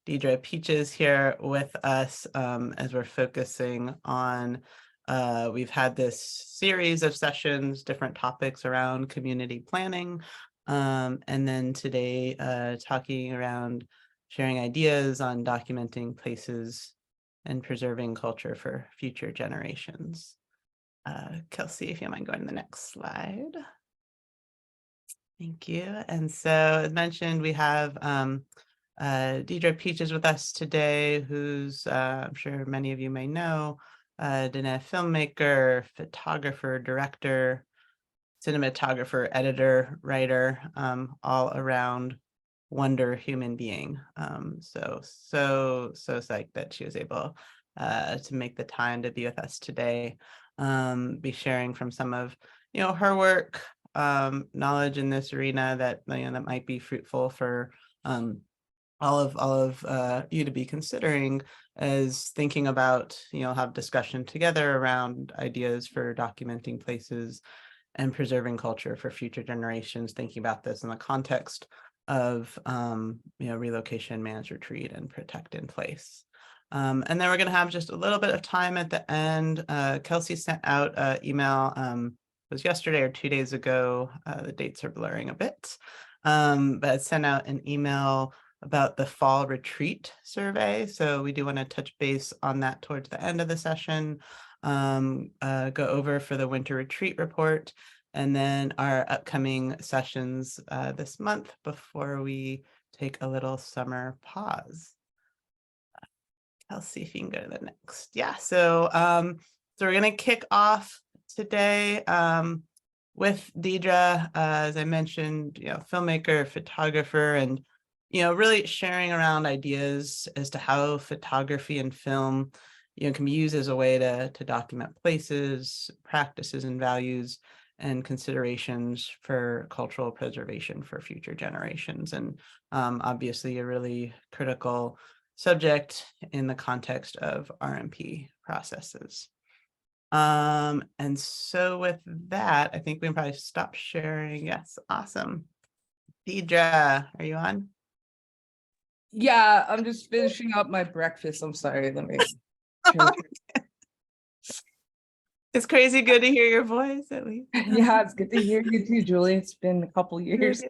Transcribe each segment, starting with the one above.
Deidra Peaches here with us as we're focusing on, we've had this series of sessions, different topics around community planning, and then today talking around sharing ideas on documenting places and preserving culture for future generations. Kelsey, if you don't mind going to the next slide. Thank you. And so as mentioned, we have Deidra Peaches with us today, who's I'm sure many of you may know, Diné filmmaker, photographer, director, cinematographer, editor, writer, all around wonder human being. So psyched that she was able to make the time to be with us today, be sharing from some of her work, knowledge in this arena that that might be fruitful for all of you to be considering as thinking about have discussion together around ideas for documenting places and preserving culture for future generations, thinking about this in the context of relocation, manage, retreat, and protect in place. And then we're going to have just a little bit of time at the end. Kelsey sent out an email, it was yesterday or 2 days ago, the dates are blurring a bit, but sent out an email about the fall retreat survey. So we do want to touch base on that towards the end of the session, go over for the winter retreat report, and then our upcoming sessions this month before we take a little summer pause. Kelsey, if you can go to the next. Yeah, so we're going to kick off today with Deidra, as I mentioned, filmmaker, photographer, and really sharing around ideas as to how photography and film can be used as a way to document places, practices, and values and considerations for cultural preservation for future generations. And obviously a really critical subject in the context of RMP processes. And so with that, I think we can probably stop sharing. Yes, awesome. Deidra, are you on? Yeah, I'm just finishing up my breakfast. I'm sorry, let me. It's crazy good to hear your voice, at least. Yeah, it's good to hear you too, Julie. It's been a couple years.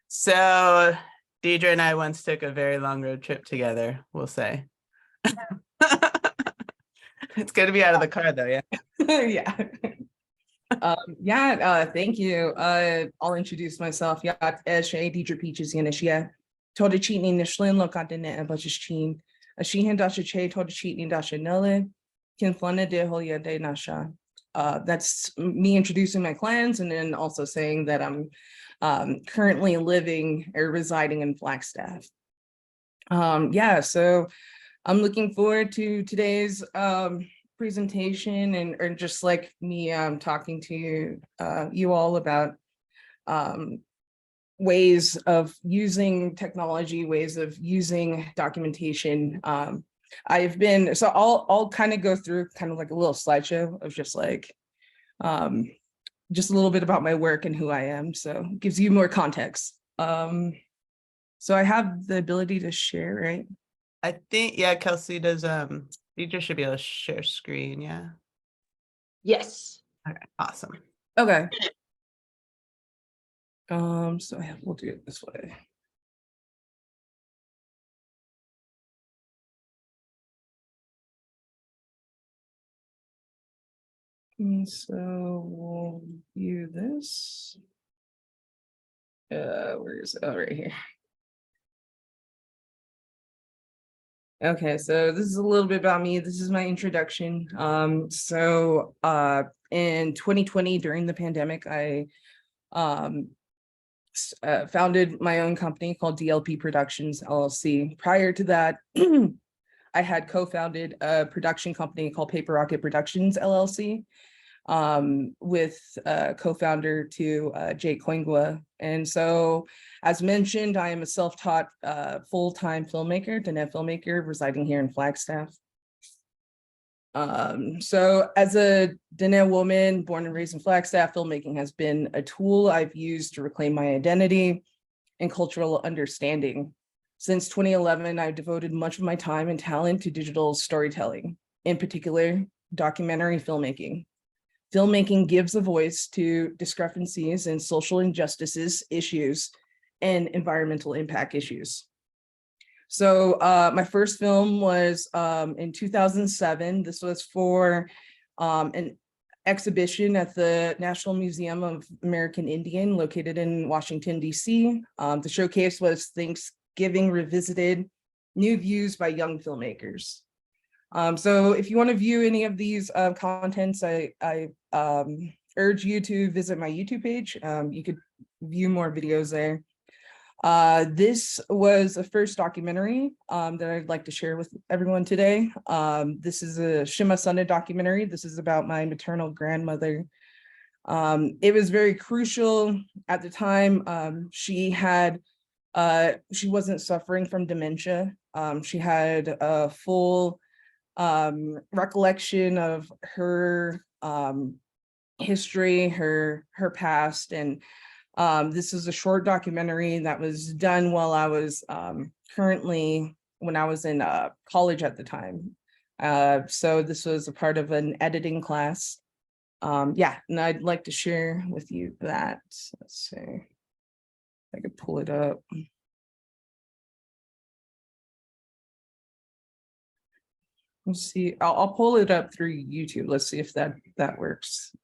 So Deidra and I once took a very long road trip together, we'll say. It's good to be out of the car though, yeah. Yeah. Thank you. I'll introduce myself. Yeah, Deidra Peaches Yanishia. Toda cheating Nishlin look at the net and bunches cheating. A sheehan dasha che toda cheating dasha nulle. Kinflana de holia de nasha. That's me introducing my clans and then also saying that I'm currently living or residing in Flagstaff. Yeah, so I'm looking forward to today's presentation and just like me talking to you all about ways of using technology, ways of using documentation. So I'll kind of go through kind of like a little slideshow of just like just a little bit about my work and who I am, so it gives you more context. So I have the ability to share, right? I think, yeah, Kelsey does, Deidra should be able to share screen, yeah? Yes. Okay, awesome. Okay. So we'll do it this way. And so we'll view this. Where is it? Oh, right here. Okay, so this is a little bit about me. This is my introduction. So in 2020, during the pandemic, I founded my own company called DLP Productions LLC. Prior to that, I had co-founded a production company called Paper Rocket Productions LLC with co-founder to Jake Koingwa. And so, as mentioned, I am a self-taught full-time filmmaker, Diné filmmaker, residing here in Flagstaff. So as a Diné woman born and raised in Flagstaff, filmmaking has been a tool I've used to reclaim my identity and cultural understanding. Since 2011, I've devoted much of my time and talent to digital storytelling, in particular, documentary filmmaking. Filmmaking gives a voice to discrepancies in social injustices issues and environmental impact issues. So my first film was in 2007. This was for an exhibition at the National Museum of American Indian located in Washington, D.C. The showcase was Thanksgiving Revisited, New Views by Young Filmmakers. So if you want to view any of these contents, I urge you to visit my YouTube page. You could view more videos there. This was the first documentary that I'd like to share with everyone today. This is a Shima Sunday documentary. This is about my maternal grandmother. It was very crucial at the time. She wasn't suffering from dementia. She had a full recollection of her history, her past, and this is a short documentary that was done while I was when I was in college at the time. So this was a part of an editing class. Yeah, and I'd like to share with you that. Let's see if I could pull it up. Let's see, I'll pull it up through YouTube. Let's see if that works.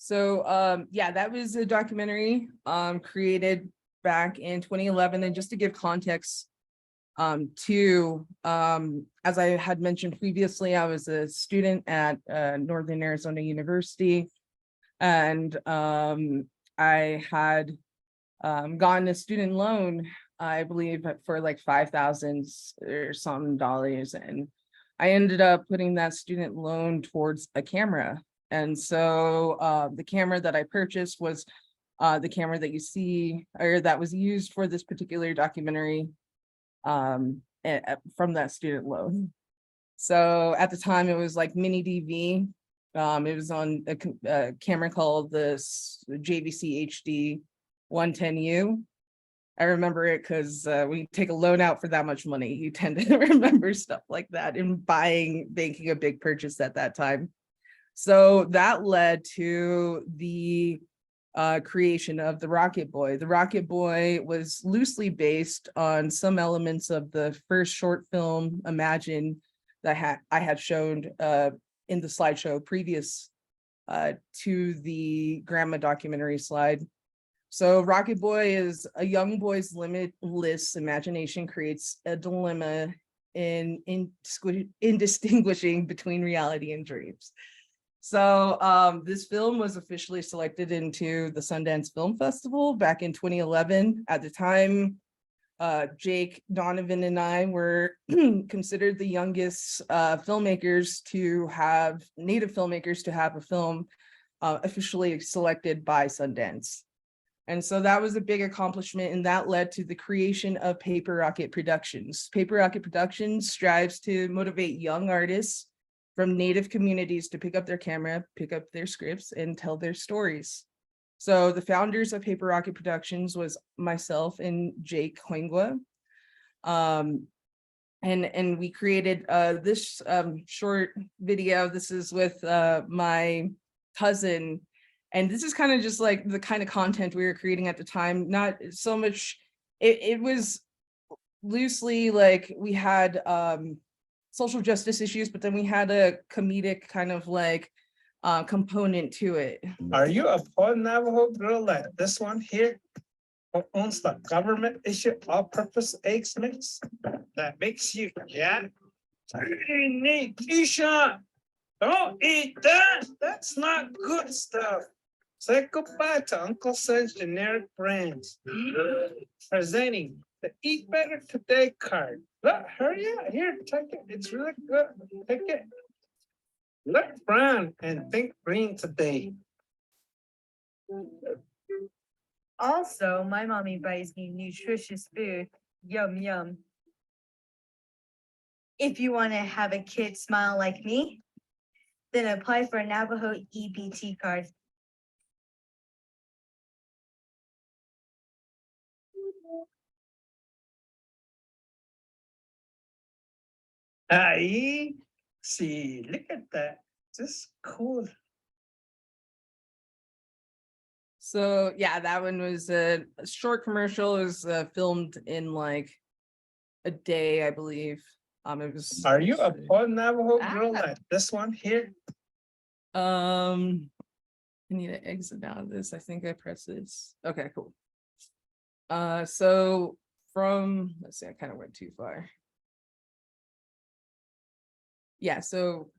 So yeah, that was a documentary created back in 2011. And just to give context to as I had mentioned previously, I was a student at Northern Arizona University, and I had gotten a student loan, I believe, for like 5,000 or some dollars, and I ended up putting that student loan towards a camera. And so the camera that I purchased was the camera that you see, or that was used for this particular documentary from that student loan. So at the time it was like mini DV. It was on a camera called the JVC HD 110U. I remember it because when you take a loan out for that much money, you tend to remember stuff like that and making a big purchase at that time. So that led to the creation of the Rocket Boy. The Rocket Boy was loosely based on some elements of the first short film, Imagine, that I had shown in the slideshow previous to the grandma documentary slide. So Rocket Boy is a young boy's limitless imagination creates a dilemma in distinguishing between reality and dreams. So this film was officially selected into the Sundance Film Festival back in 2011. At the time, Jake, Donovan, and I were considered the youngest native filmmakers to have a film officially selected by Sundance. And so that was a big accomplishment, and that led to the creation of Paper Rocket Productions. Paper Rocket Productions strives to motivate young artists from Native communities to pick up their camera, pick up their scripts, and tell their stories. So the founders of Paper Rocket Productions was myself and Jake Hoingwa. And we created this short video. This is with my cousin. And this is kind of just like the kind of content we were creating at the time. Not so much, it was loosely like we had social justice issues, but then we had a comedic kind of like component to it. Are you a poor Navajo girl like this one here? Who owns the government issue all-purpose eggs mix? That makes you, yeah? Hey, Keisha, don't eat that. That's not good stuff. Say goodbye to Uncle Sam's generic brands. Presenting the Eat Better Today card. Look, hurry up. Here, take it. It's really good. Take it. Look brown and think green today. Also, my mommy buys me nutritious food. Yum, yum. If you want to have a kid smile like me, then apply for a Navajo EBT card. Aye, see, look at that. Just cool. So yeah, that one was a short commercial. It was filmed in like a day, I believe. It was. Are you a poor Navajo girl like this one here? I need to exit out of this. I think I pressed this. Okay, cool. So from, let's see, I kind of went too far. Yeah, so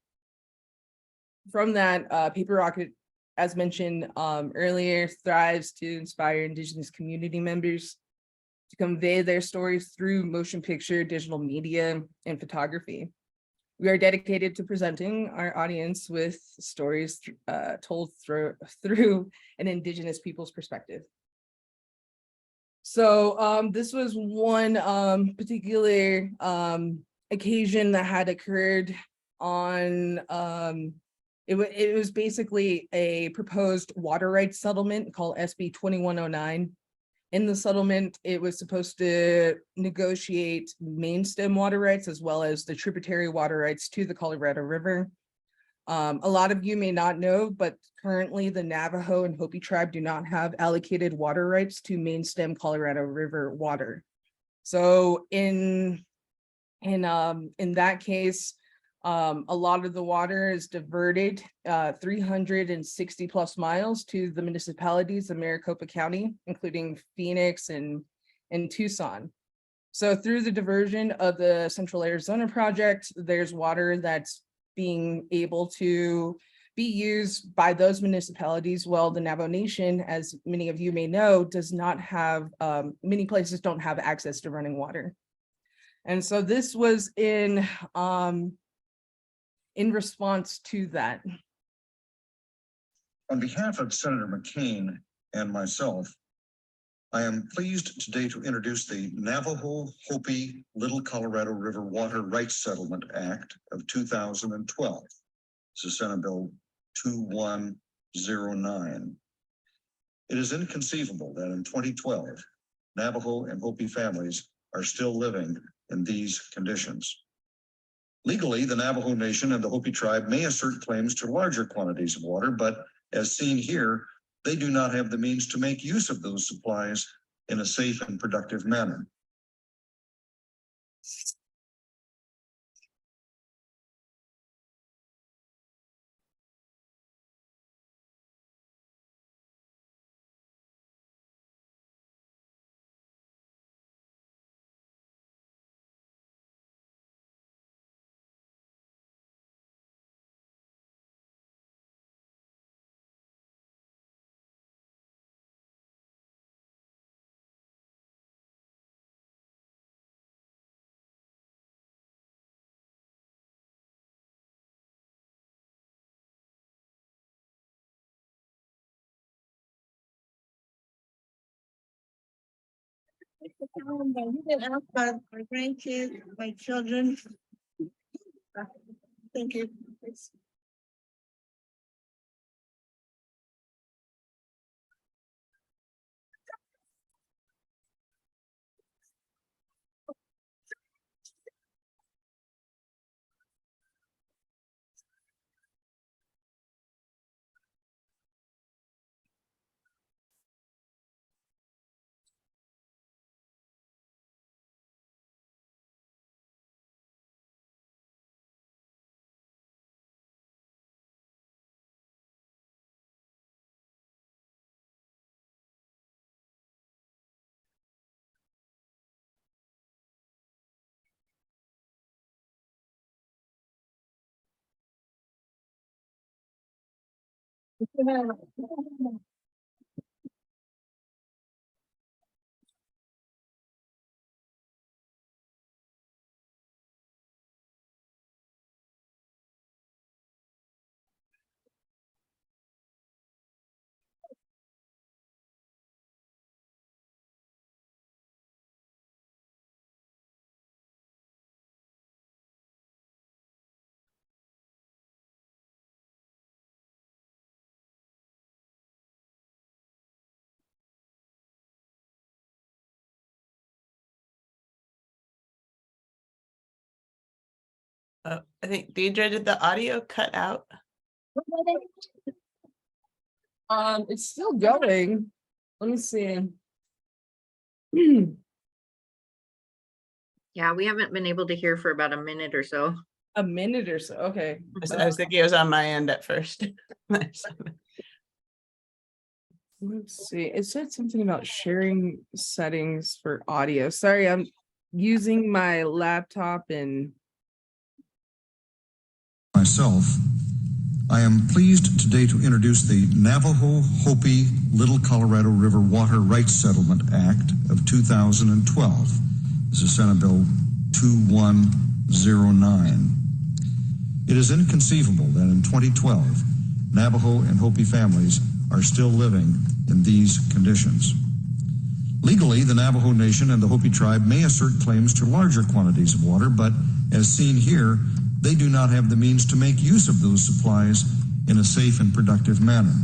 from that, Paper Rocket, as mentioned earlier, thrives to inspire Indigenous community members to convey their stories through motion picture, digital media, and photography. We are dedicated to presenting our audience with stories told through an Indigenous people's perspective. So this was one particular occasion that had occurred on, it was basically a proposed water rights settlement called SB 2109. In the settlement, it was supposed to negotiate main stem water rights as well as the tributary water rights to the Colorado River. A lot of you may not know, but currently the Navajo and Hopi tribe do not have allocated water rights to main stem Colorado River water. So in that case, A lot of the water is diverted 360 plus miles to the municipalities of Maricopa County, including Phoenix and Tucson. So through the diversion of the Central Arizona project, there's water that's being able to be used by those municipalities. Well, the Navajo Nation, as many of you may know, does not have, many places don't have access to running water. And so this was in response to that. On behalf of Senator McCain and myself, I am pleased today to introduce the Navajo Hopi Little Colorado River Water Rights Settlement Act of 2012. This is Senate Bill 2109. It is inconceivable that in 2012, Navajo and Hopi families are still living in these conditions. Legally, the Navajo Nation and the Hopi tribe may assert claims to larger quantities of water, but as seen here, they do not have the means to make use of those supplies in a safe and productive manner. You can ask my grandkids, my children. Thank you. I think Deidra, did the audio cut out? It's still going. Let me see. Yeah, we haven't been able to hear for about a minute or so. A minute or so. Okay. I was thinking it was on my end at first. Let's see. It said something about sharing settings for audio. Sorry, I'm using my laptop and Myself, I am pleased today to introduce the Navajo Hopi Little Colorado River Water Rights Settlement Act of 2012. This is Senate Bill 2109. It is inconceivable that in 2012, Navajo and Hopi families are still living in these conditions. Legally, the Navajo Nation and the Hopi tribe may assert claims to larger quantities of water, but as seen here, they do not have the means to make use of those supplies in a safe and productive manner.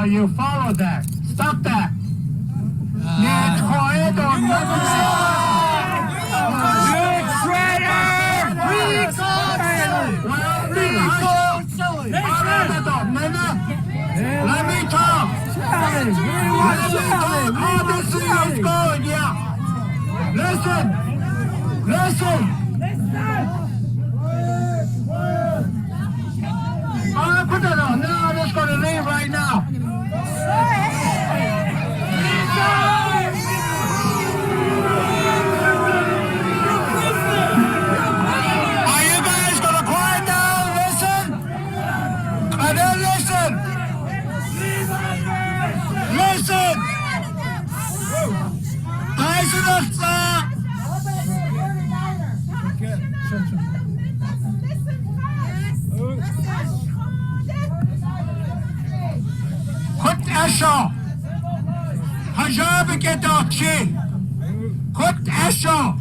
You follow that. Stop that. Let me talk. Let me talk. How this is going, yeah. Listen. Put that on. No, I'm just going to leave right now. Are you guys going to quiet down? Listen. And then listen. Eyes in the flat. Kut Esho. Hajab Gedokchi. Kut Esho.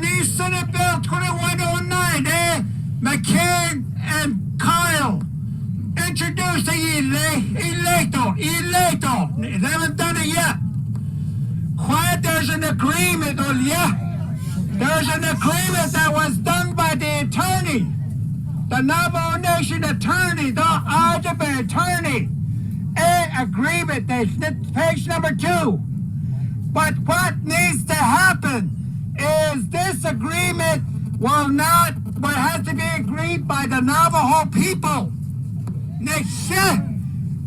Need Senate Bill 2109, McCain and Kyle. Introduce the electo. They haven't done it yet. Quiet, there's an agreement, There's an agreement that was done by the attorney. The Navajo Nation attorney, the Ojibwe attorney. An agreement, that's page number 2. But what needs to happen is this agreement will not, but has to be agreed by the Navajo people. Next year,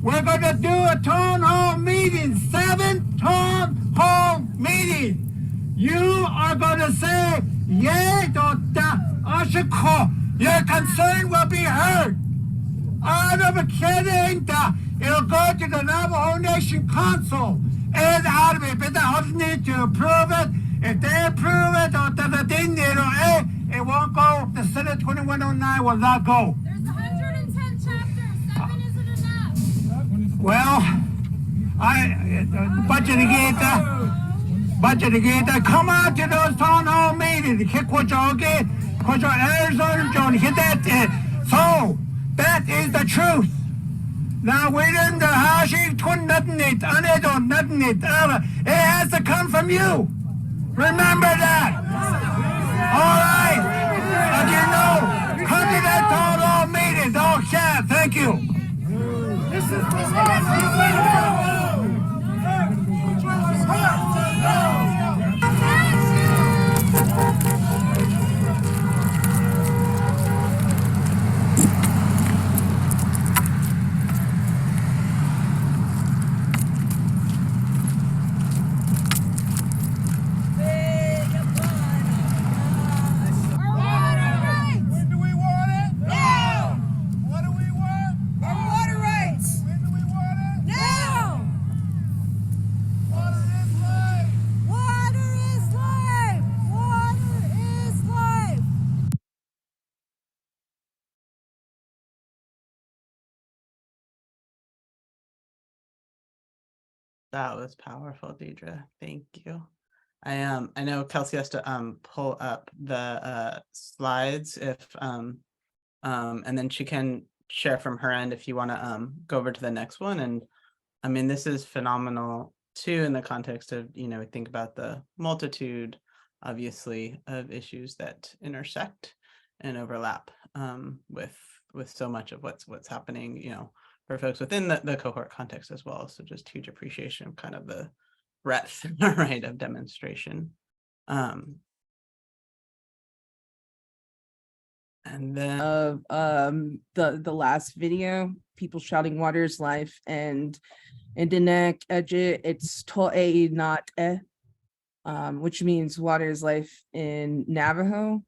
we're going to do a town hall meeting, 7 town hall meeting. You are going to say, yeah, your concern will be heard. It'll go to the Navajo Nation Council. And they need to approve it. If they approve it, it won't go. The Senate 2109 will not go. There's 110 chapters. 7 isn't enough. Well, budget again. Come out to those town hall meetings. So that is the truth. Now we didn't it has to come from you. Remember that. All right. And you know, come to that town hall meeting. Don't shout. Thank you. That was powerful, Deidra. Thank you. I know Kelsey has to pull up the slides if and then she can share from her end if you want to go over to the next one. And I mean, this is phenomenal too in the context of, think about the multitude, obviously, of issues that intersect and overlap with so much of what's happening, for folks within the cohort context as well. So just huge appreciation of kind of the breadth, right, of demonstration. And then Of the last video, people shouting water is life, and in Diné, it's to'e not e, which means water is life in Navajo.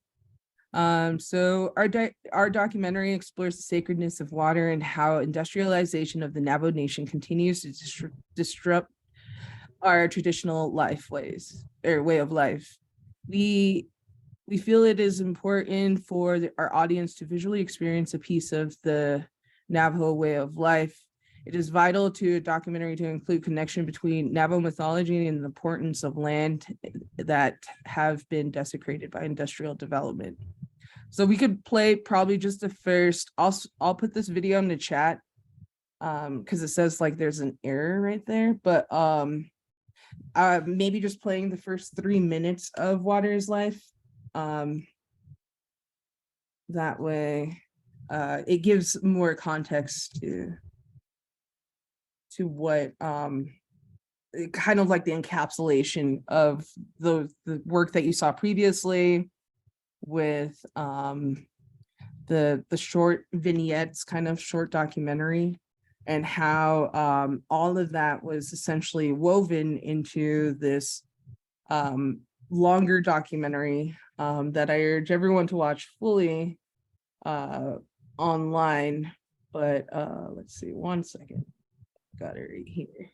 So our documentary explores the sacredness of water and how industrialization of the Navajo Nation continues to disrupt our traditional way of life. We feel it is important for our audience to visually experience a piece of the Navajo way of life It is vital to a documentary to include connection between Navajo mythology and the importance of land that have been desecrated by industrial development. So we could play probably just the first, I'll put this video in the chat because it says like there's an error right there, but maybe just playing the first 3 minutes of Water is Life. That way it gives more context to what kind of like the encapsulation of the work that you saw previously with the short vignettes, kind of short documentary, and how all of that was essentially woven into this longer documentary that I urge everyone to watch fully online. But let's see, 1 second. Got it right here.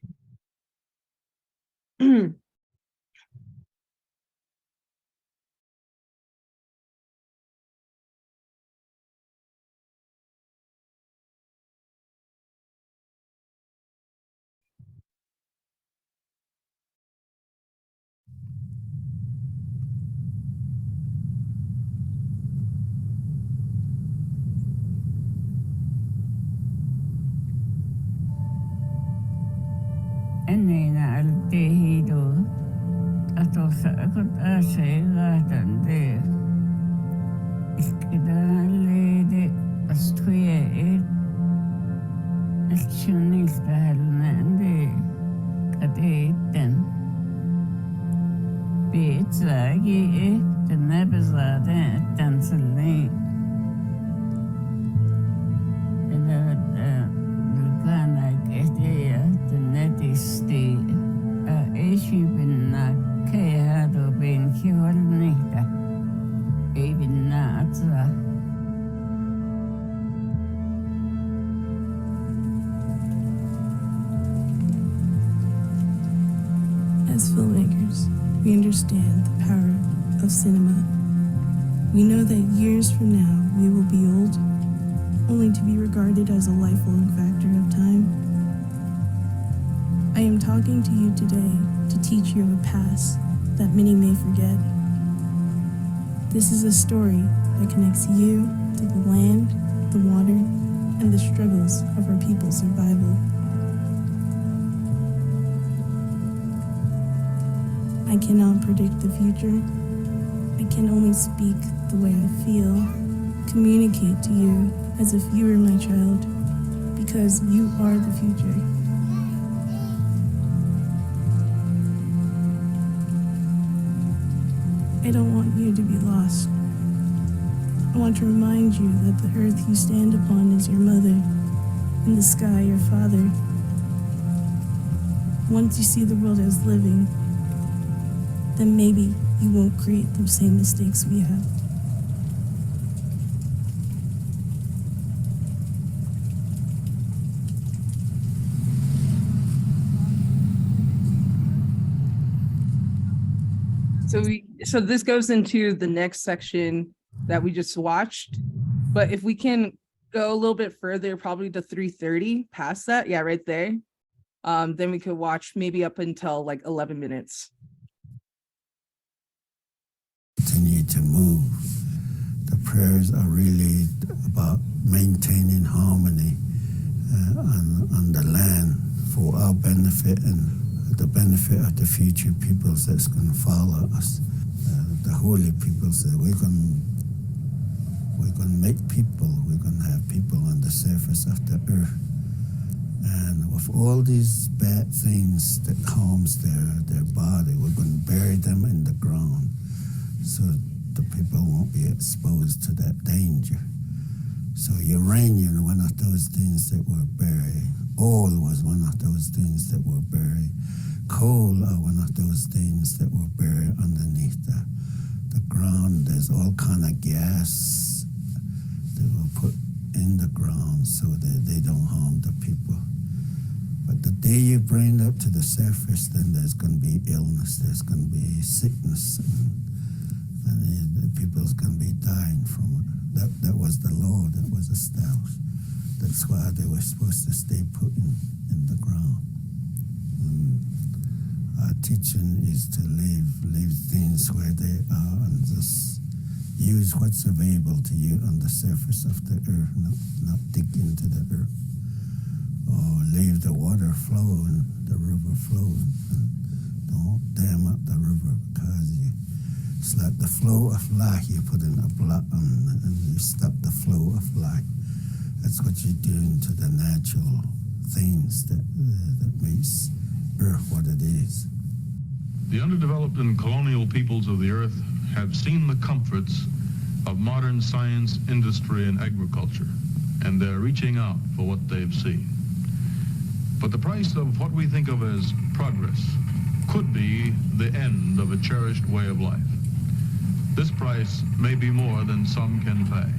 أنينا التهيدو أتوسأكت أشيغا تندير إسكدا ليدي أستوية إيد أشونيس بهالناندي كديتن بيت زاقي إيه تنبزادين تنسلين Sti ishi binna kaya do bin kiwal nita binna atza. As filmmakers, we understand the power of cinema. We know that years from now we will be old, only to be regarded as a lifelong factor of time. I am talking to you today to teach you of a past that many may forget. This is a story that connects you to the land, the water, and the struggles of our people's survival. I cannot predict the future. I can only speak the way I feel, communicate to you as if you were my child, because you are the future. I don't want you to be lost. I want to remind you that the earth you stand upon is your mother, and the sky your father. Once you see the world as living, then maybe you won't create the same mistakes we have. So this goes into the next section that we just watched. But if we can go a little bit further, probably to 3:30, past that, yeah, right there. Then we could watch maybe up until like 11 minutes. Continue to move. The prayers are really about maintaining harmony on the land for our benefit and the benefit of the future peoples that's going to follow us. The holy peoples that we're going to make people. We're going to have people on the surface of the earth. And with all these bad things that harms their body, we're going to bury them in the ground so the people won't be exposed to that danger. So uranium, one of those things that were buried. Oil was one of those things that were buried. Coal are one of those things that were buried underneath the ground. There's all kind of gas that were put in the ground so that they don't harm the people. But the day you bring it up to the surface, then there's going to be illness, there's going to be sickness, and the people's going to be dying from it. That was the law that was established. That's why they were supposed to stay put in the ground. Our teaching is to leave things where they are and just use what's available to you on the surface of the earth, not dig into the earth. Or leave the water flowing, the river flowing, and don't dam up the river because it's like the flow of life. You put in a block and you stop the flow of life. That's what you're doing to the natural things that makes earth what it is. The underdeveloped and colonial peoples of the earth have seen the comforts of modern science, industry, and agriculture, and they're reaching out for what they've seen. But the price of what we think of as progress could be the end of a cherished way of life. This price may be more than some can pay.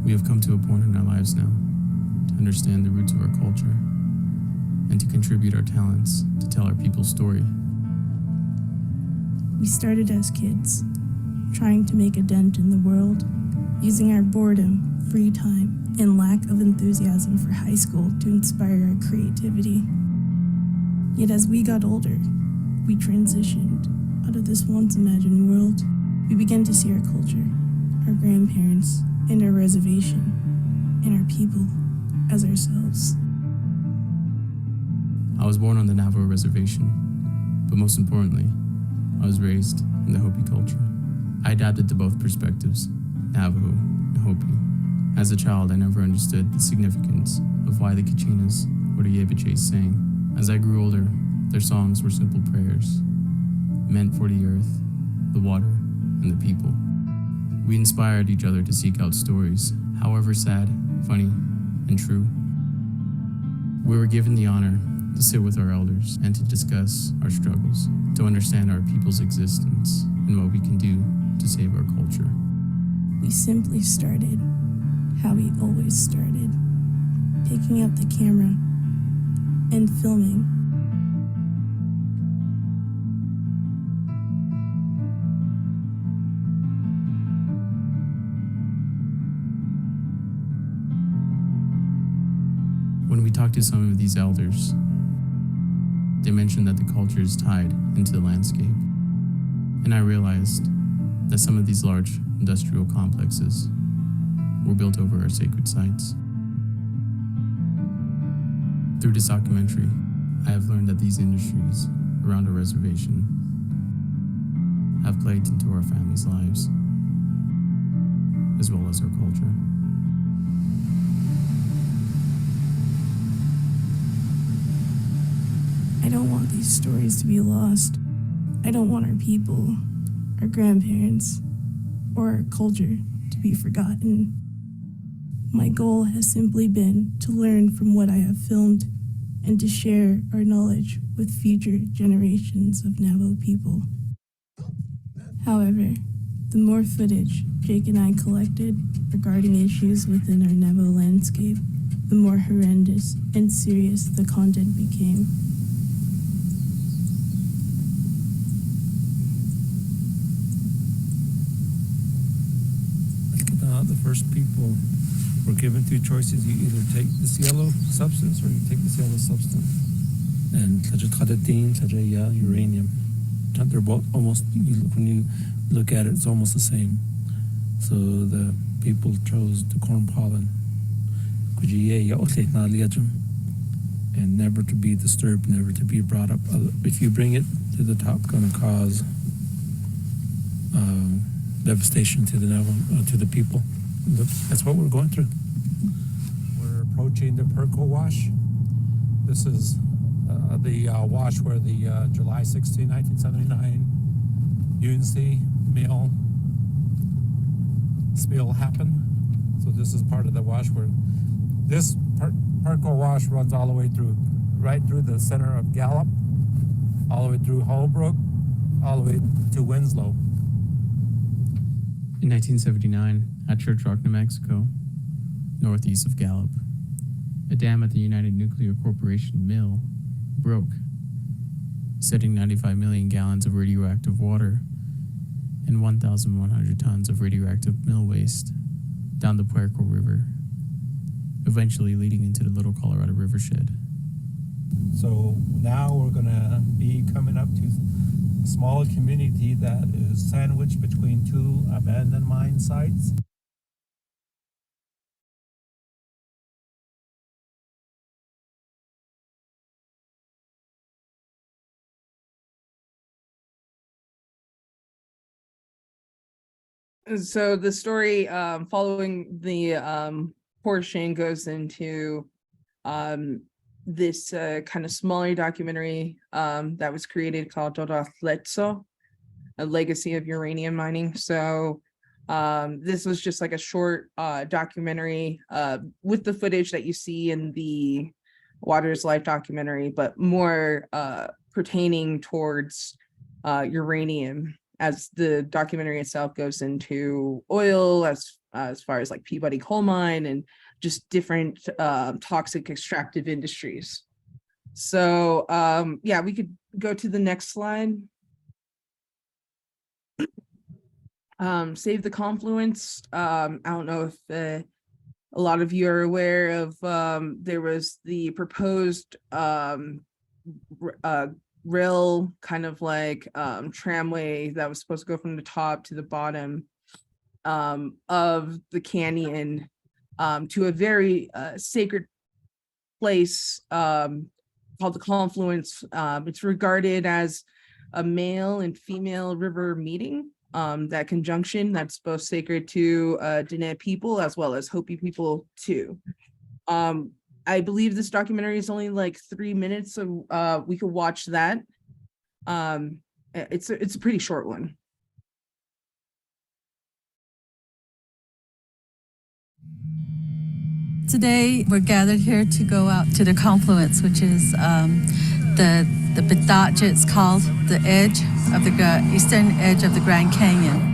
We have come to a point in our lives now to understand the roots of our culture and to contribute our talents to tell our people's story. We started as kids, trying to make a dent in the world, using our boredom, free time, and lack of enthusiasm for high school to inspire our creativity. Yet as we got older, we transitioned out of this once imagined world. We began to see our culture, our grandparents, and our reservation, and our people as ourselves. I was born on the Navajo reservation, but most importantly, I was raised in the Hopi culture. I adapted to both perspectives, Navajo and Hopi. As a child, I never understood the significance of why the Kachinas or the Yebiches sang. As I grew older, their songs were simple prayers, meant for the earth, the water, and the people. We inspired each other to seek out stories, however sad, funny, and true. We were given the honor to sit with our elders and to discuss our struggles, to understand our people's existence and what we can do to save our culture. We simply started how we always started, picking up the camera and filming. When we talked to some of these elders, they mentioned that the culture is tied into the landscape. And I realized that some of these large industrial complexes were built over our sacred sites. Through this documentary, I have learned that these industries around our reservation have played into our families' lives, as well as our culture. I don't want these stories to be lost. I don't want our people, our grandparents, or our culture to be forgotten. My goal has simply been to learn from what I have filmed and to share our knowledge with future generations of Navajo people. However, the more footage Jake and I collected regarding issues within our Navajo landscape, the more horrendous and serious the content became. The first people we're given two choices. You either take this yellow substance or you take this yellow substance. And uranium. They're both almost, when you look at it, it's almost the same. So the people chose the corn pollen. And never to be disturbed, never to be brought up. If you bring it to the top, going to cause devastation to the people. That's what we're going through. We're approaching the Perko wash. This is the wash where the July 16, 1979 UNC mill spill happened. So this is part of the wash where this Perko wash runs all the way through, right through the center of Gallup, all the way through Holbrook, all the way to Winslow. In 1979, at Church Rock, New Mexico, northeast of Gallup, a dam at the United Nuclear Corporation mill broke, setting 95 million gallons of radioactive water and 1,100 tons of radioactive mill waste down the Puerco River, eventually leading into the Little Colorado Rivershed. So now we're going to be coming up to a small community that is sandwiched between two abandoned mine sites. So the story following the portion goes into this kind of smaller documentary that was created called Doratletso, a legacy of uranium mining. So this was just like a short documentary with the footage that you see in the Water's Life documentary, but more pertaining towards uranium, as the documentary itself goes into oil as far as like Peabody coal mine and just different toxic extractive industries. So yeah, we could go to the next slide. Save the Confluence. I don't know if a lot of you are aware of, there was the proposed rail kind of like tramway that was supposed to go from the top to the bottom of the canyon to a very sacred place called the Confluence. It's regarded as a male and female river meeting, that conjunction that's both sacred to Diné people as well as Hopi people too. I believe this documentary is only like 3 minutes, so we could watch that. It's a pretty short one. Today, we're gathered here to go out to the Confluence, which is the Bidache, it's called, the edge of the eastern edge of the Grand Canyon.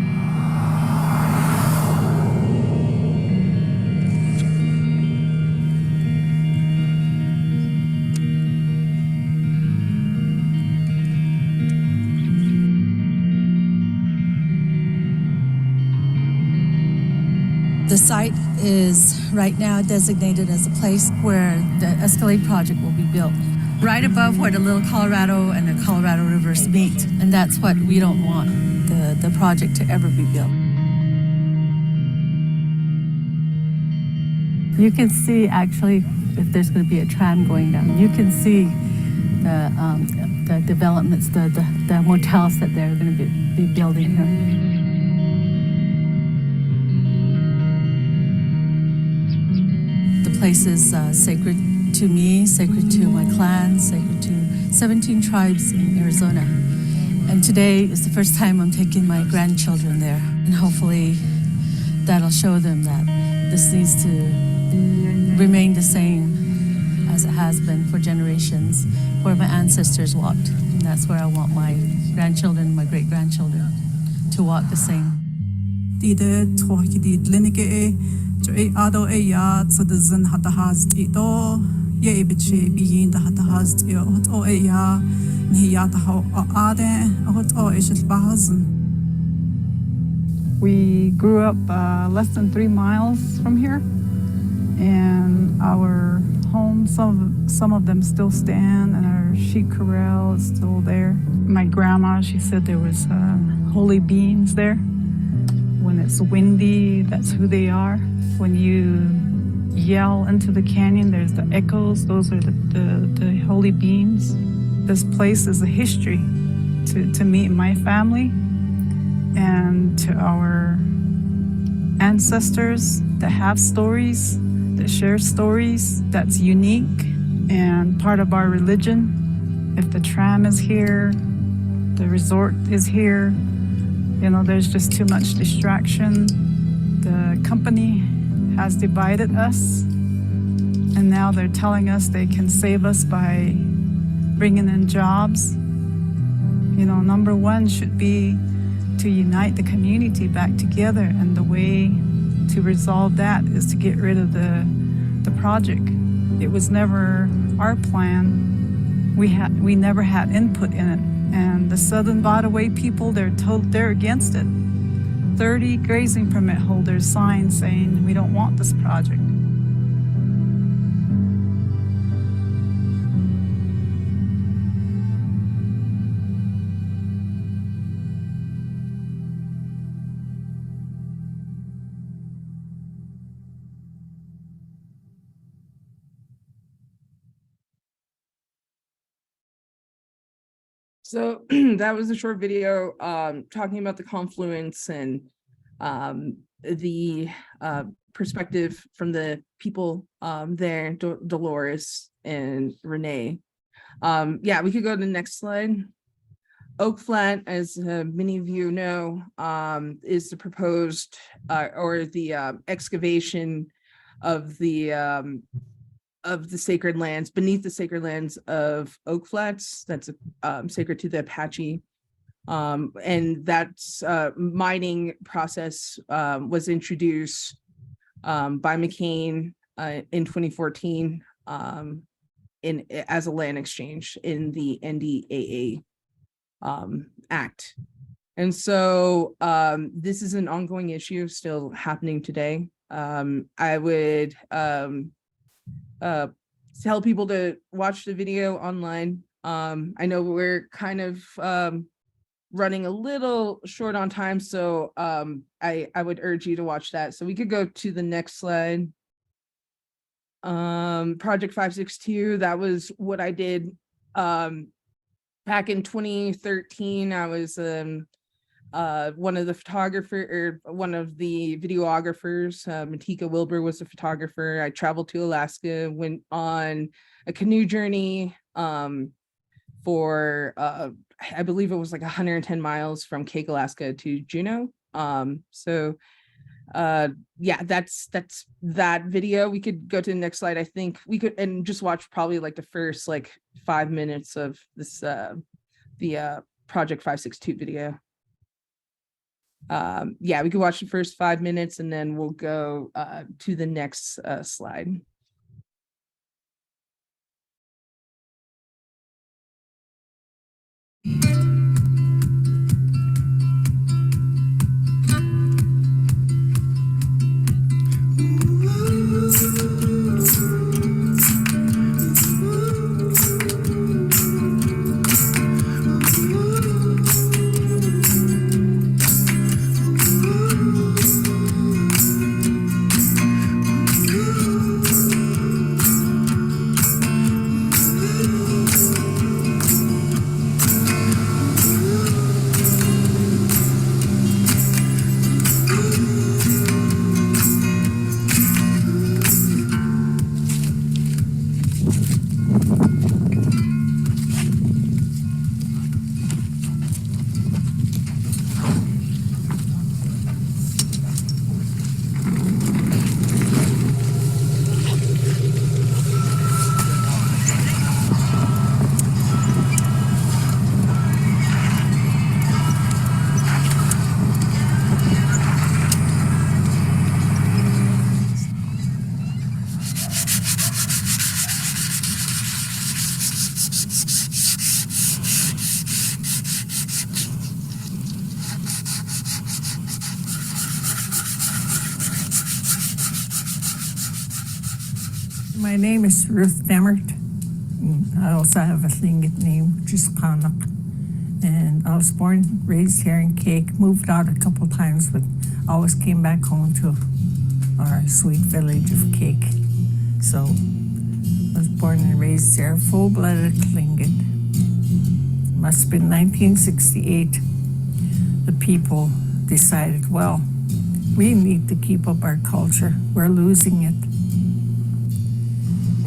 The site is right now designated as a place where the Escalade project will be built, right above where the Little Colorado and the Colorado rivers meet. And that's what we don't want the project to ever be built. You can see actually if there's going to be a tram going down. You can see the developments, the motels that they're going to be building here. The place is sacred to me, sacred to my clan, sacred to 17 tribes in Arizona. And today is the first time I'm taking my grandchildren there. And hopefully that'll show them that this needs to remain the same as it has been for generations, where my ancestors walked. And that's where I want my grandchildren, my great-grandchildren to walk the same. We grew up less than 3 miles from here, and our homes, some of them still stand, and our sheep corral is still there. My grandma, she said there was holy beings there. When it's windy, that's who they are. When you yell into the canyon, there's the echoes. Those are the holy beings. This place is a history to me and my family, and to our ancestors that have stories, that share stories that's unique and part of our religion. If the tram is here, the resort is here, you know, there's just too much distraction. The company has divided us, and now they're telling us they can save us by bringing in jobs. You know, number one should be to unite the community back together, and the way to resolve that is to get rid of the project. It was never our plan. We never had input in it, and the Southern Botaway people, they're against it. 30 grazing permit holders signed saying we don't want this project. So that was a short video talking about the confluence and the perspective from the people there, Dolores and Renee. Yeah, we could go to the next slide. Oak Flat, as many of you know, is the proposed or the excavation of the sacred lands, beneath the sacred lands of Oak Flats. That's sacred to the Apache. And that's mining process was introduced by McCain in 2014 as a land exchange in the NDAA Act. And so this is an ongoing issue still happening today. I would tell people to watch the video online. I know we're kind of running a little short on time, so I would urge you to watch that. So we could go to the next slide. Project 562, that was what I did back in 2013. I was one of the videographers. Matika Wilbur was the photographer. I traveled to Alaska, went on a canoe journey for I believe it was like 110 miles from Cake, Alaska to Juneau. Yeah, that's that video. We could go to the next slide. I think we could, and just watch probably like the first like 5 minutes of this the Project 562 video. Yeah, we could watch the first 5 minutes and then we'll go to the next slide. My name is Ruth Demert. I also have a Tlingit name, which is Kanak. And I was born, raised here in Cake, moved out a couple times, but always came back home to our sweet village of Cake. So I was born and raised there, full-blooded Tlingit. Must have been 1968. The people decided, well, we need to keep up our culture. We're losing it.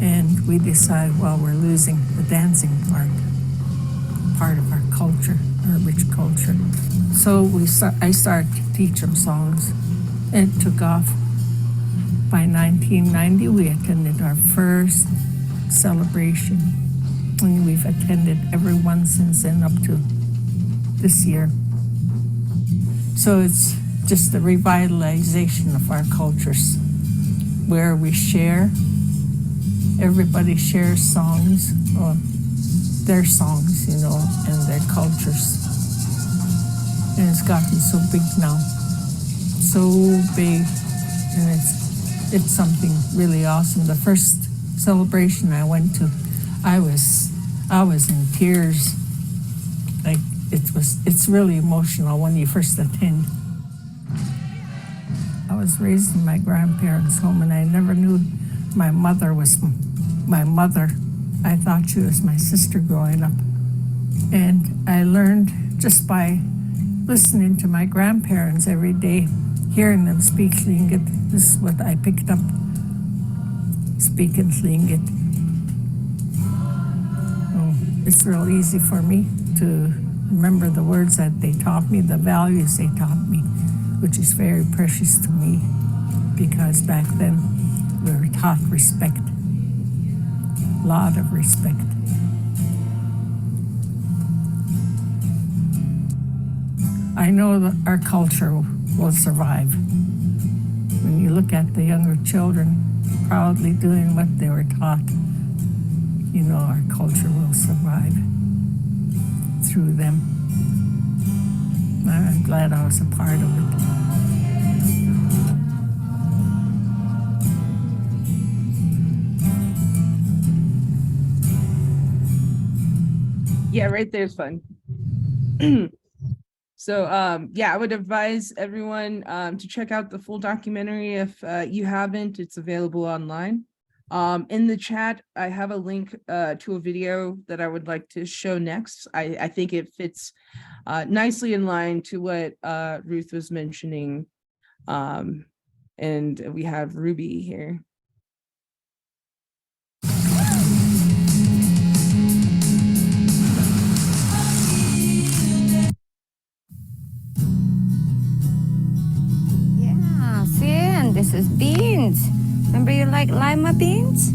And we decided, well, we're losing the dancing part of our culture, our rich culture. So I started to teach them songs, and it took off. By 1990, we attended our first celebration, and we've attended every one since then up to this year. So it's just the revitalization of our cultures, where we share. Everybody shares songs, or their songs, you know, and their cultures. And it's gotten so big now, so big, and it's something really awesome. The first celebration I went to, I was in tears. Like it's really emotional when you first attend. I was raised in my grandparents' home, and I never knew my mother was my mother. I thought she was my sister growing up. And I learned just by listening to my grandparents every day, hearing them speak Tlingit. This is what I picked up, speaking Tlingit. It's real easy for me to remember the words that they taught me, the values they taught me, which is very precious to me, because back then we were taught respect, a lot of respect. I know that our culture will survive. When you look at the younger children proudly doing what they were taught, you know our culture will survive through them. I'm glad I was a part of it. Yeah, right there's fun. So yeah, I would advise everyone to check out the full documentary if you haven't. It's available online. In the chat, I have a link to a video that I would like to show next. I think it fits nicely in line to what Ruth was mentioning. And we have Ruby here. And this is beans. Remember you like lima beans?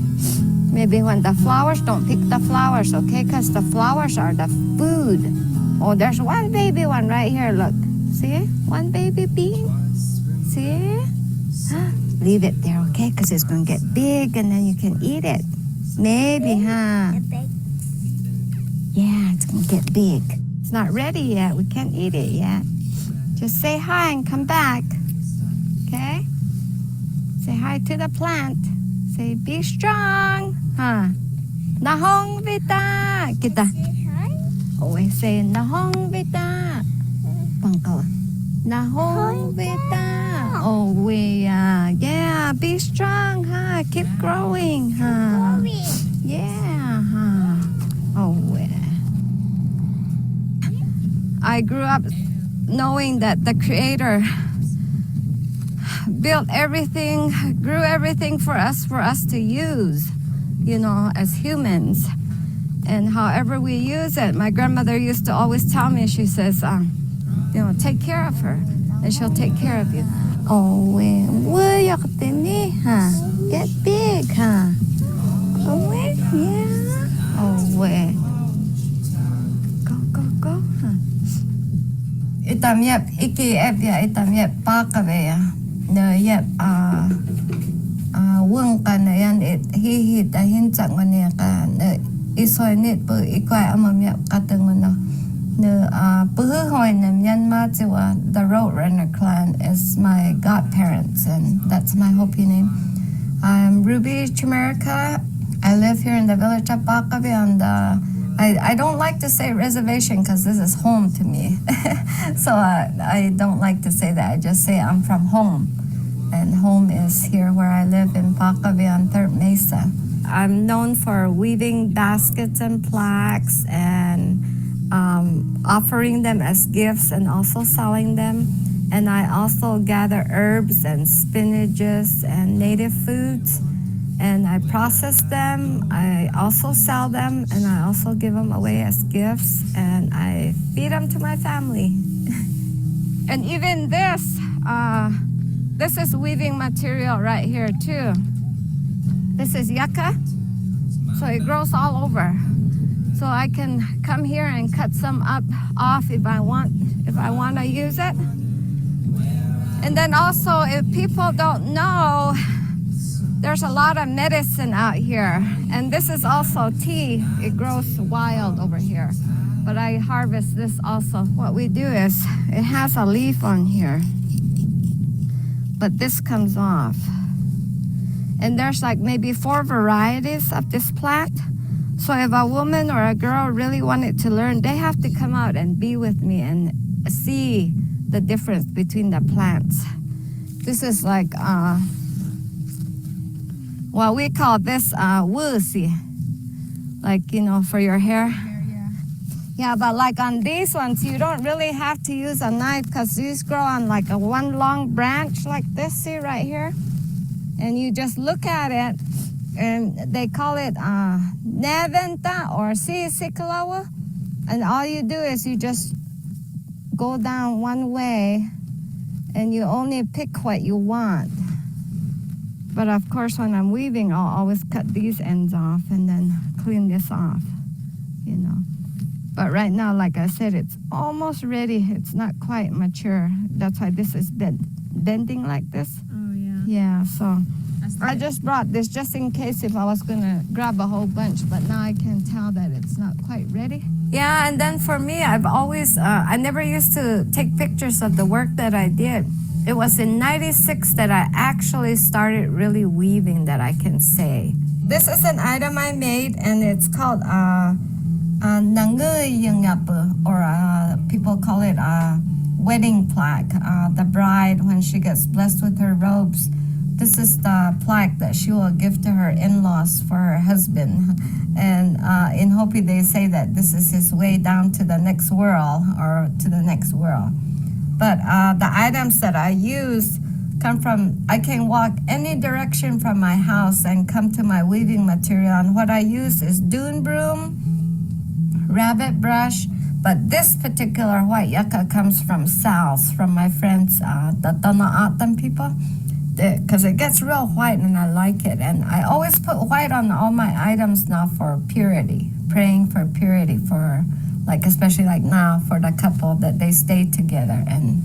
Maybe when the flowers, don't pick the flowers, okay? Because the flowers are the food. Oh, there's one baby one right here, look. See? One baby bean. See? Leave it there, okay? Because it's going to get big and then you can eat it. Maybe, huh? Yeah, it's going to get big. It's not ready yet. We can't eat it yet. Just say hi and come back. Okay? Say hi to the plant. Say, be strong. Huh? Nahong vita. Kita. Always say, Nahong vita. Pangkaw. Nahong vita. Oh, yeah, be strong, huh? Keep growing, huh? Yeah, huh? Oh, I grew up knowing that the Creator built everything, grew everything for us to use, you know, as humans. And however we use it, my grandmother used to always tell me, she says, you know, take care of her, and she'll take care of you. Oh, huh? Get big, huh? Oh, yeah. Oh, go, huh? Itam yep, iki ep ya, itam yep, pakawe ya. No, yep, wung ka na yan, hihit, hinsak mo niya ka, isoy nit po, ikway amam yep, katang no. No, Puhuhoy na Myanmar Tiwa, the Roadrunner clan is my godparents, and that's my Hopi name. I'm Ruby Chimerica. I live here in the village of Bakavi on the, I don't like to say reservation because this is home to me. So I don't like to say that. I just say I'm from home. And home is here where I live in Bakavi on Third Mesa. I'm known for weaving baskets and plaques and offering them as gifts and also selling them. And I also gather herbs and spinaches and native foods, and I process them. I also sell them, and I also give them away as gifts, and I feed them to my family. And even this is weaving material right here too. This is yucca, so it grows all over. So I can come here and cut some off if I want to use it. And then also, if people don't know, there's a lot of medicine out here. And this is also tea. It grows wild over here. But I harvest this also. What we do is, it has a leaf on here, but this comes off. And there's like maybe 4 varieties of this plant. So if a woman or a girl really wanted to learn, they have to come out and be with me and see the difference between the plants. This is like, well, we call this wusi, like, for your hair. Yeah, but like on these ones, you don't really have to use a knife because these grow on like one long branch like this, see right here? And you just look at it, and they call it neventa or sikalawa. And all you do is you just go down one way, and you only pick what you want. But of course, when I'm weaving, I'll always cut these ends off and then clean this off, But right now, like I said, it's almost ready. It's not quite mature. That's why this is bending like this. Oh, yeah. Yeah, so I just brought this just in case if I was going to grab a whole bunch, but now I can tell that it's not quite ready. Yeah, and then for me, I've always, I never used to take pictures of the work that I did. It was in '96 that I actually started really weaving, that I can say. This is an item I made, and it's called or people call it a wedding plaque. The bride, when she gets blessed with her robes, this is the plaque that she will give to her in-laws for her husband. And in Hopi, they say that this is his way down to the next world, or to the next world. But the items that I use come from, I can walk any direction from my house and come to my weaving material. And what I use is dune broom, rabbit brush, but this particular white yucca comes from Sal's, from my friends, the Dona'atan people, because it gets real white and I like it. And I always put white on all my items now for purity, praying for purity, for like, especially like now for the couple, that they stay together and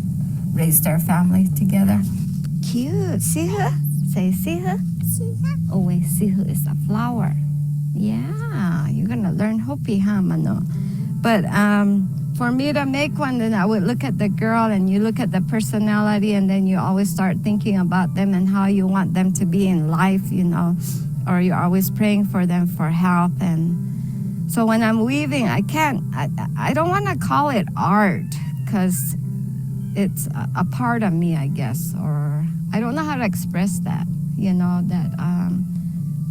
raise their family together. Cute, see her? Say, see her? See her? Oh wait, see her is a flower. Yeah, you're gonna learn Hopi, huh, Mano? But for me to make one, then I would look at the girl and you look at the personality, and then you always start thinking about them and how you want them to be in life, or you're always praying for them for health. And so when I'm weaving, I don't want to call it art because it's a part of me, I guess, or I don't know how to express that, that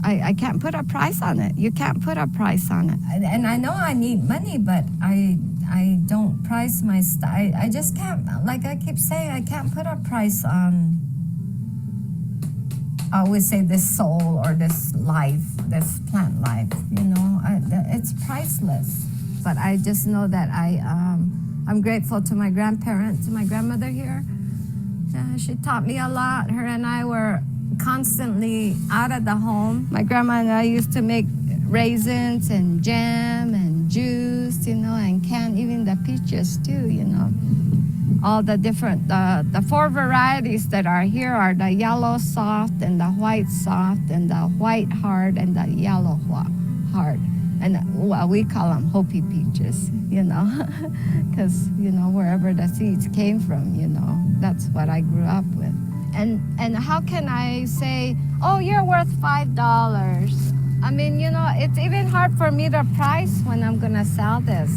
I can't put a price on it. You can't put a price on it. And I know I need money, but I don't price my stuff. I just can't, like I keep saying, I can't put a price on, I always say this soul or this life, this plant life, it's priceless. But I just know that I'm grateful to my grandparents, to my grandmother here. She taught me a lot. Her and I were constantly out of the home. My grandma and I used to make raisins and jam and juice, and can even the peaches too, All the different, the 4 varieties that are here are the yellow soft and the white soft and the white hard and the yellow hard. And we call them Hopi peaches, because, wherever the seeds came from, that's what I grew up with. And how can I say, oh, you're worth $5? I mean, you know, it's even hard for me to price when I'm gonna sell this.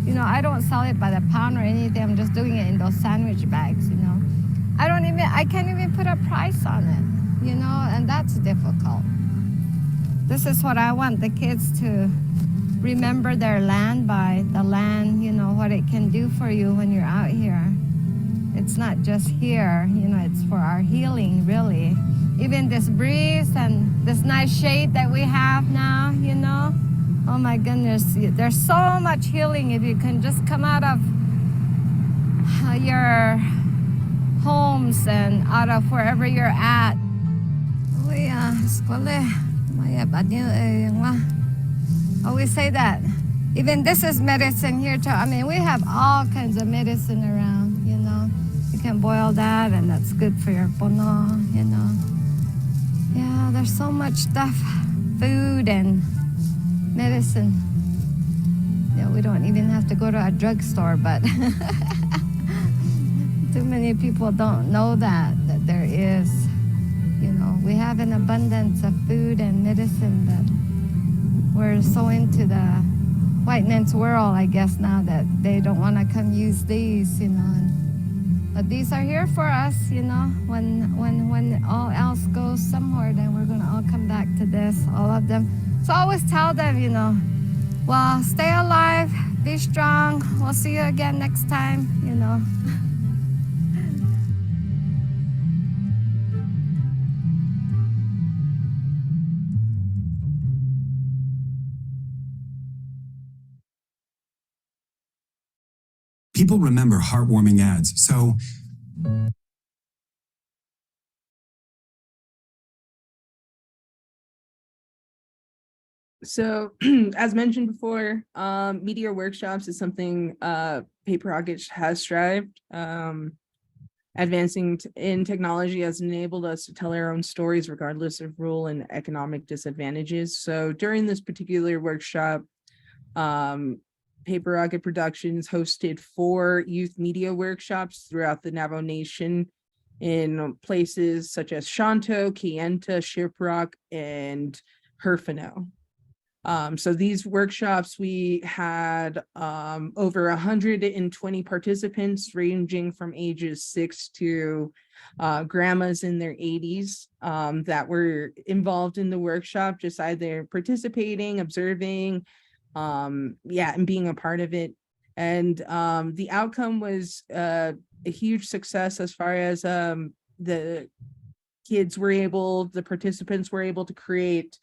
You know, I don't sell it by the pound or anything. I'm just doing it in those sandwich bags, you know. I can't even put a price on it, you know, and that's difficult. This is what I want the kids to remember their land by the land, you know, what it can do for you when you're out here. It's not just here, you know, it's for our healing, really. Even this breeze and this nice shade that we have now, you know, oh my goodness, there's so much healing if you can just come out of your homes and out of wherever you're at. Always say that. Even this is medicine here too. I mean, we have all kinds of medicine around, you know. You can boil that and that's good for your pono, you know. Yeah, there's so much stuff, food and medicine. Yeah, we don't even have to go to a drugstore, but too many people don't know that there is, you know, we have an abundance of food and medicine that we're so into the white man's world, I guess, now that they don't want to come use these, you know. But these are here for us, you know. When all else goes somewhere, then we're going to all come back to this, all of them. So I always tell them, you know, well, stay alive, be strong. We'll see you again next time, you know. People remember heartwarming ads, so So as mentioned before, media workshops is something Paper Rocket has strived. Advancing in technology has enabled us to tell our own stories regardless of rural and economic disadvantages. So during this particular workshop, Paper Rocket Productions hosted 4 youth media workshops throughout the Navajo Nation in places such as Shanto, Kayenta, Shiprock, and Herfino. So these workshops, we had over 120 participants ranging from ages 6 to grandmas in their 80s that were involved in the workshop, just either participating, observing, and being a part of it. And the outcome was a huge success as far as the participants were able to create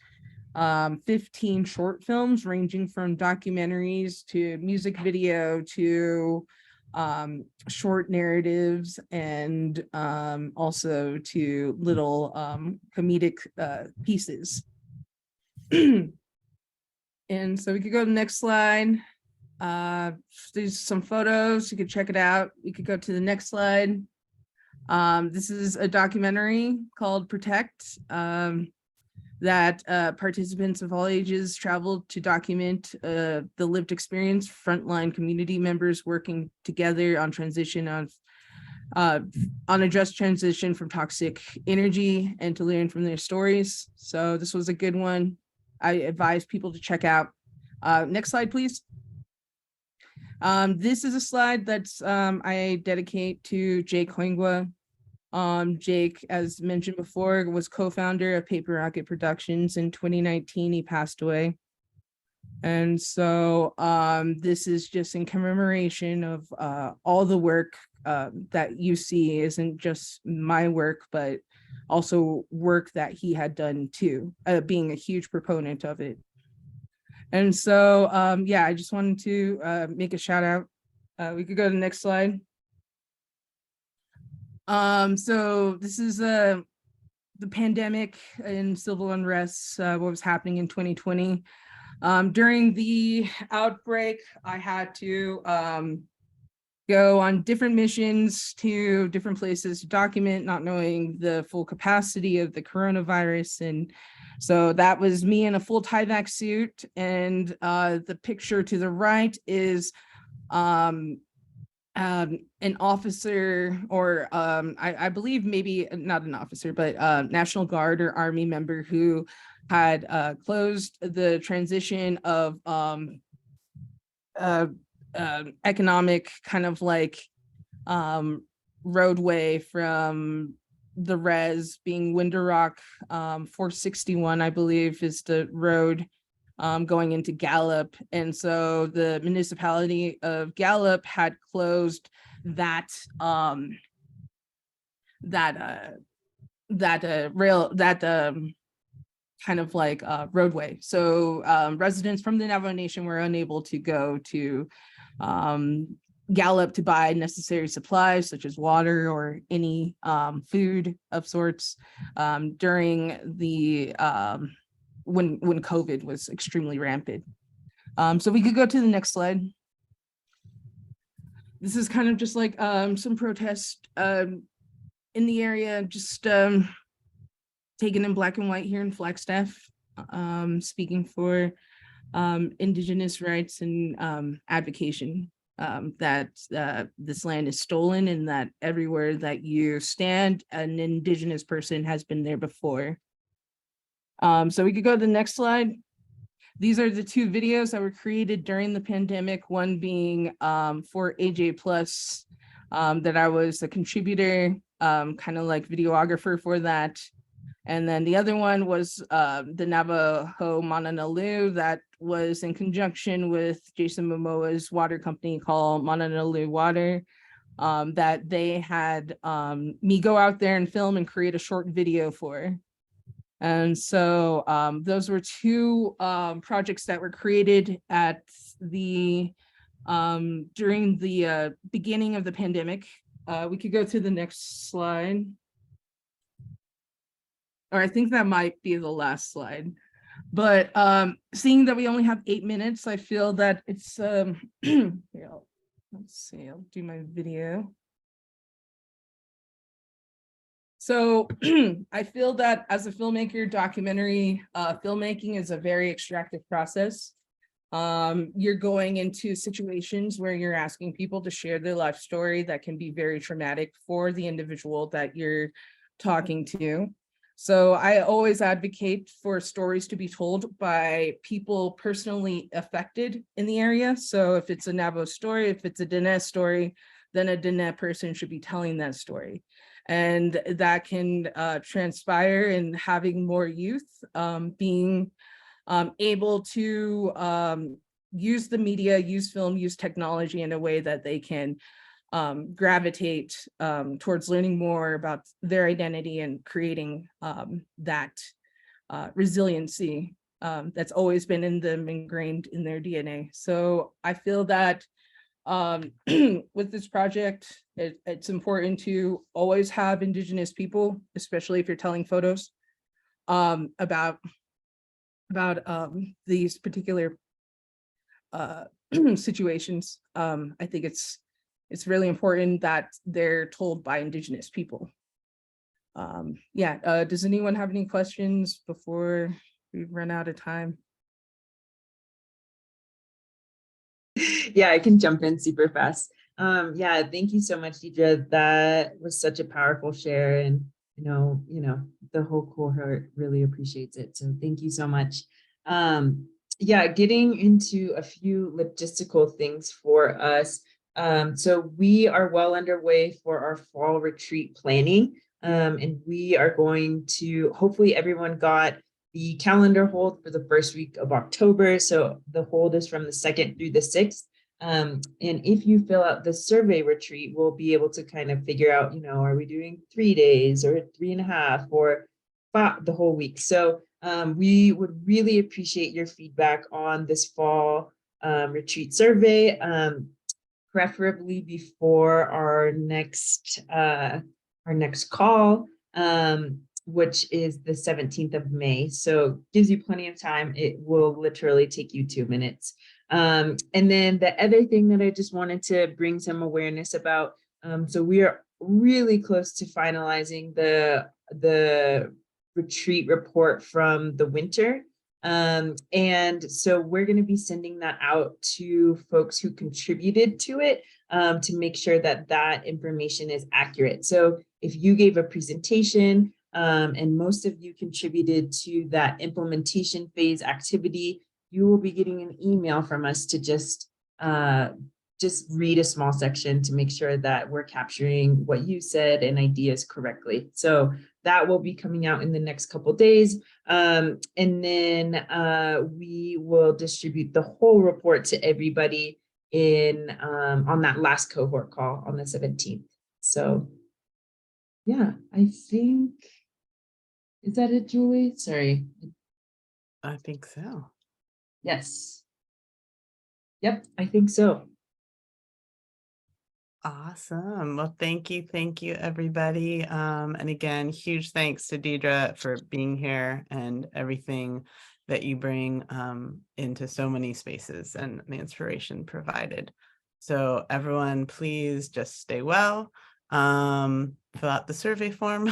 15 short films ranging from documentaries to music video to short narratives and also to little comedic pieces. And so we could go to the next slide. There's some photos, you could check it out. We could go to the next slide. This is a documentary called Protect. That participants of all ages traveled to document the lived experience, frontline community members working together on a just transition from toxic energy and to learn from their stories. So this was a good one. I advise people to check out. Next slide, please. This is a slide that's I dedicate to Jake Hoingwa. Jake, as mentioned before, was co-founder of Paper Rocket Productions. In 2019, he passed away. And so this is just in commemoration of all the work that you see isn't just my work, but also work that he had done too, being a huge proponent of it. And so, I just wanted to make a shout out. We could go to the next slide. So this is the pandemic and civil unrest, what was happening in 2020. During the outbreak, I had to go on different missions to different places to document, not knowing the full capacity of the coronavirus. And so that was me in a full Tyvek suit. And the picture to the right is an officer or I believe maybe not an officer, but National Guard or Army member who had closed the transition of economic kind of like roadway from the res being Winter Rock 461, I believe, is the road going into Gallup. And so the municipality of Gallup had closed that kind of like roadway. So residents from the Navajo Nation were unable to go to Gallup to buy necessary supplies such as water or any food of sorts during the when COVID was extremely rampant. So we could go to the next slide. This is kind of just like some protest in the area, just taken in black and white here in Flagstaff, speaking for Indigenous rights and advocacy that this land is stolen and that everywhere that you stand, an Indigenous person has been there before. So we could go to the next slide. These are the two videos that were created during the pandemic, one being for AJ Plus, that I was a contributor, kind of like videographer for that. And then the other one was the Navajo Mananalu that was in conjunction with Jason Momoa's water company called Mananalu Water, that they had me go out there and film and create a short video for. And so those were two projects that were created at the during the beginning of the pandemic. We could go to the next slide. Or I think that might be the last slide. But seeing that we only have 8 minutes, I feel that it's here, let's see, I'll do my video. So I feel that as a filmmaker, documentary filmmaking is a very extractive process. You're going into situations where you're asking people to share their life story that can be very traumatic for the individual that you're talking to. So I always advocate for stories to be told by people personally affected in the area. So if it's a Navajo story, if it's a Diné story, then a Diné person should be telling that story. And that can transpire in having more youth being able to use the media, use film, use technology in a way that they can gravitate towards learning more about their identity and creating that resiliency that's always been in them, ingrained in their DNA. So I feel that with this project, it's important to always have Indigenous people, especially if you're telling photos about these particular situations. I think it's really important that they're told by Indigenous people. Yeah, does anyone have any questions before we run out of time? Yeah, I can jump in super fast. Yeah, thank you so much, Deidra. That was such a powerful share, and you know, the whole cohort really appreciates it. So thank you so much. Yeah, getting into a few logistical things for us. So we are well underway for our fall retreat planning, and we are going to, hopefully everyone got the calendar hold for the first week of October. So the hold is from the 2nd through the 6th. And if you fill out the survey retreat, we'll be able to kind of figure out, are we doing 3 days or 3.5 or the whole week? So we would really appreciate your feedback on this fall retreat survey, preferably before our next call, which is the 17th of May. So gives you plenty of time. It will literally take you 2 minutes. And then the other thing that I just wanted to bring some awareness about, so we are really close to finalizing the retreat report from the winter. And so we're going to be sending that out to folks who contributed to it to make sure that that information is accurate. So if you gave a presentation and most of you contributed to that implementation phase activity, you will be getting an email from us to just read a small section to make sure that we're capturing what you said and ideas correctly. So that will be coming out in the next couple of days. And then we will distribute the whole report to everybody in on that last cohort call on the 17th. So yeah, I think, is that it, Julie? Sorry. I think so. Yes. Yep, I think so. Awesome. Well, thank you, everybody. And again, huge thanks to Deidra for being here and everything that you bring into so many spaces and the inspiration provided. So everyone, please just stay well, fill out the survey form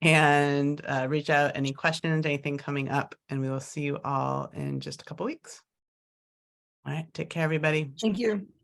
and reach out any questions, anything coming up, and we will see you all in just a couple weeks. All right, take care, everybody. Thank you.